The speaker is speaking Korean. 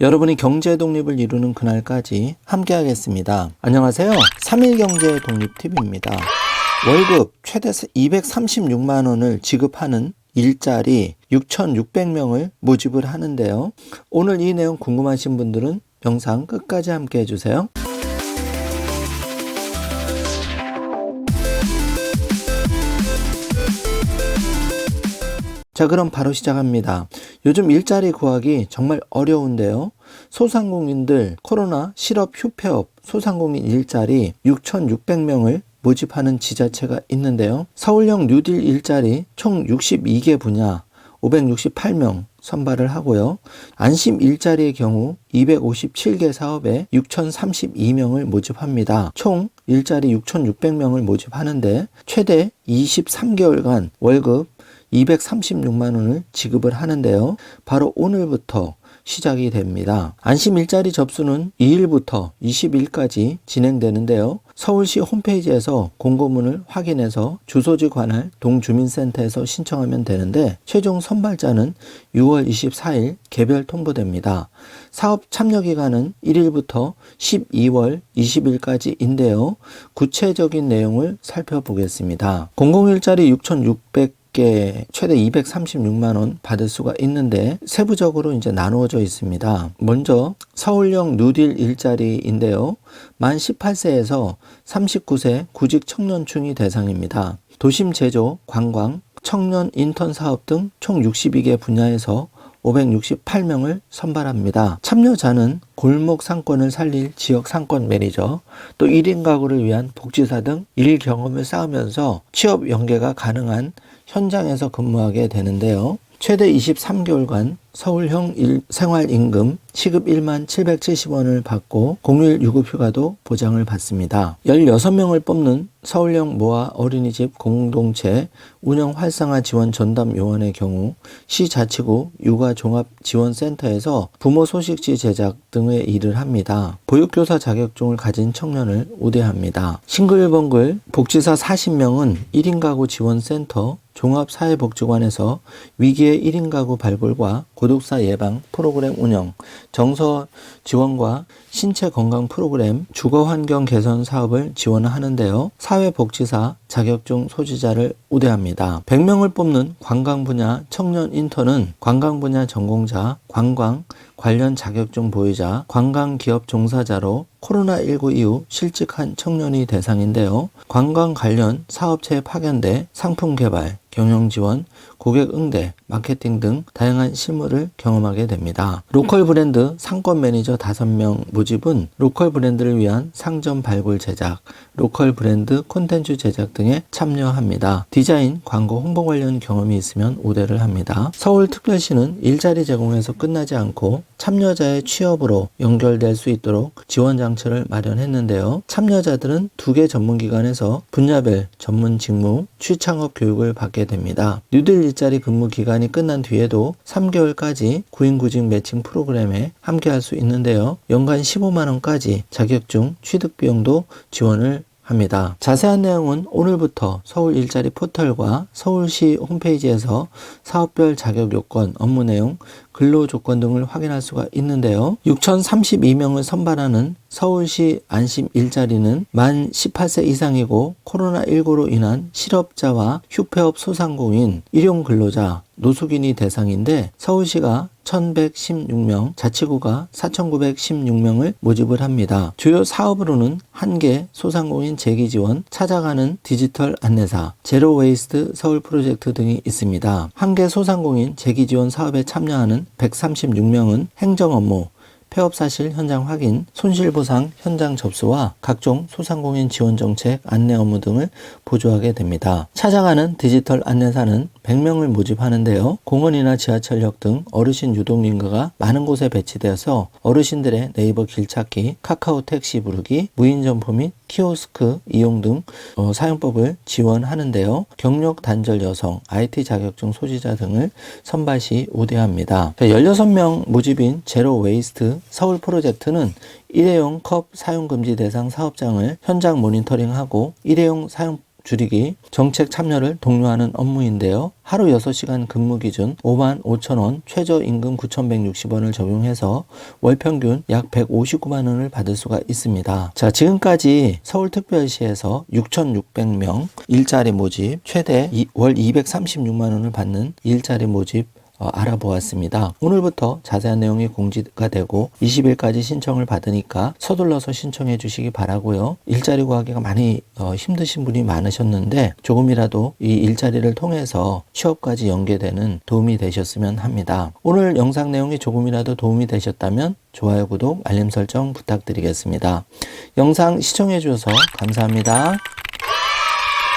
여러분이 경제 독립을 이루는 그날까지 함께하겠습니다. 안녕하세요. 3일 경제 독립TV입니다. 월급 최대 236만 원을 지급하는 일자리 6,600명을 모집을 하는데요. 오늘 이 내용 궁금하신 분들은 영상 끝까지 함께 해주세요. 자, 그럼 바로 시작합니다. 요즘 일자리 구하기 정말 어려운데요. 소상공인들 코로나 실업 휴폐업 소상공인 일자리 6,600명을 모집하는 지자체가 있는데요. 서울형 뉴딜 일자리 총 62개 분야 568명 선발을 하고요. 안심 일자리의 경우 257개 사업에 6,032명을 모집합니다. 총 일자리 6,600명을 모집하는데 최대 23개월간 월급 236만 원을 지급을 하는데요. 바로 오늘부터 시작이 됩니다. 안심 일자리 접수는 2일부터 20일까지 진행되는데요. 서울시 홈페이지에서 공고문을 확인해서 주소지 관할 동주민센터에서 신청하면 되는데 최종 선발자는 6월 24일 개별 통보됩니다. 사업 참여 기간은 1일부터 12월 20일까지인데요. 구체적인 내용을 살펴보겠습니다. 공공일자리 6,600개 최대 236만 원 받을 수가 있는데 세부적으로 이제 나누어져 있습니다. 먼저 서울형 뉴딜 일자리인데요. 만 18세에서 39세 구직 청년층이 대상입니다. 도심 제조, 관광, 청년 인턴 사업 등 총 62개 분야에서 568명을 선발합니다. 참여자는 골목 상권을 살릴 지역 상권 매니저, 또 1인 가구를 위한 복지사 등 일 경험을 쌓으면서 취업 연계가 가능한 현장에서 근무하게 되는데요. 최대 23개월간 서울형 생활임금 시급 1만 770원을 받고 공휴일 유급휴가도 보장을 받습니다. 16명을 뽑는 서울형 모아 어린이집 공동체 운영 활성화 지원 전담 요원의 경우 시자치구 육아종합지원센터에서 부모 소식지 제작 등의 일을 합니다. 보육교사 자격증을 가진 청년을 우대합니다. 싱글벙글 복지사 40명은 1인 가구 지원센터 종합사회복지관에서 위기의 1인 가구 발굴과 고독사 예방 프로그램 운영, 정서 지원과 신체 건강 프로그램, 주거 환경 개선 사업을 지원하는데요. 사회복지사 자격증 소지자를 우대합니다. 100명을 뽑는 관광 분야 청년 인턴은 관광 분야 전공자, 관광 관련 자격증 보유자, 관광 기업 종사자로 코로나19 이후 실직한 청년이 대상인데요. 관광 관련 사업체에 파견돼 상품 개발, 경영 지원, 고객 응대, 마케팅 등 다양한 실무를 경험하게 됩니다. 로컬 브랜드 상권 매니저 5명 모집은 로컬 브랜드를 위한 상점 발굴 제작, 로컬 브랜드 콘텐츠 제작 등에 참여합니다. 디자인, 광고, 홍보 관련 경험이 있으면 우대를 합니다. 서울특별시는 일자리 제공에서 끝나지 않고 참여자의 취업으로 연결될 수 있도록 지원 장치를 마련했는데요. 참여자들은 2개 전문기관에서 분야별 전문 직무, 취창업 교육을 받게 됩니다. 뉴딜 일자리 근무 기간이 끝난 뒤에도 3개월까지 구인구직 매칭 프로그램에 함께할 수 있는데요. 연간 15만 원까지 자격증 취득 비용도 지원을 합니다. 자세한 내용은 오늘부터 서울 일자리 포털과 서울시 홈페이지에서 사업별 자격 요건, 업무 내용, 근로 조건 등을 확인할 수가 있는데요. 6,032명을 선발하는 서울시 안심 일자리는 만 18세 이상이고 코로나19로 인한 실업자와 휴폐업 소상공인, 일용 근로자, 노숙인이 대상인데 서울시가 1,116명, 자치구가 4,916명을 모집을 합니다. 주요 사업으로는 한계 소상공인 재기 지원, 찾아가는 디지털 안내사, 제로 웨이스트 서울 프로젝트 등이 있습니다. 한계 소상공인 재기 지원 사업에 참여하는 136명은 행정 업무, 폐업 사실 현장 확인, 손실보상 현장 접수와 각종 소상공인 지원 정책 안내 업무 등을 보조하게 됩니다. 찾아가는 디지털 안내사는 100명을 모집하는데요. 공원이나 지하철역 등 어르신 유동 인가가 많은 곳에 배치되어서 어르신들의 네이버 길찾기, 카카오 택시 부르기, 무인 점포 및 키오스크 이용 등 사용법을 지원하는데요. 경력 단절 여성, IT 자격증 소지자 등을 선발 시 우대합니다. 16명 모집인 제로 웨이스트 서울 프로젝트는 일회용 컵 사용 금지 대상 사업장을 현장 모니터링하고 일회용 사용 줄이기, 정책 참여를 독려하는 업무인데요. 하루 6시간 근무 기준 55,000원, 최저임금 9,160원을 적용해서 월 평균 약 159만 원을 받을 수가 있습니다. 자, 지금까지 서울특별시에서 6,600명 일자리 모집, 최대 월 236만 원을 받는 일자리 모집 알아보았습니다. 오늘부터 자세한 내용이 공지가 되고 20일까지 신청을 받으니까 서둘러서 신청해 주시기 바라고요. 일자리 구하기가 많이 힘드신 분이 많으셨는데 조금이라도 이 일자리를 통해서 취업까지 연계되는 도움이 되셨으면 합니다. 오늘 영상 내용이 조금이라도 도움이 되셨다면 좋아요, 구독, 알림 설정 부탁드리겠습니다. 영상 시청해 주셔서 감사합니다.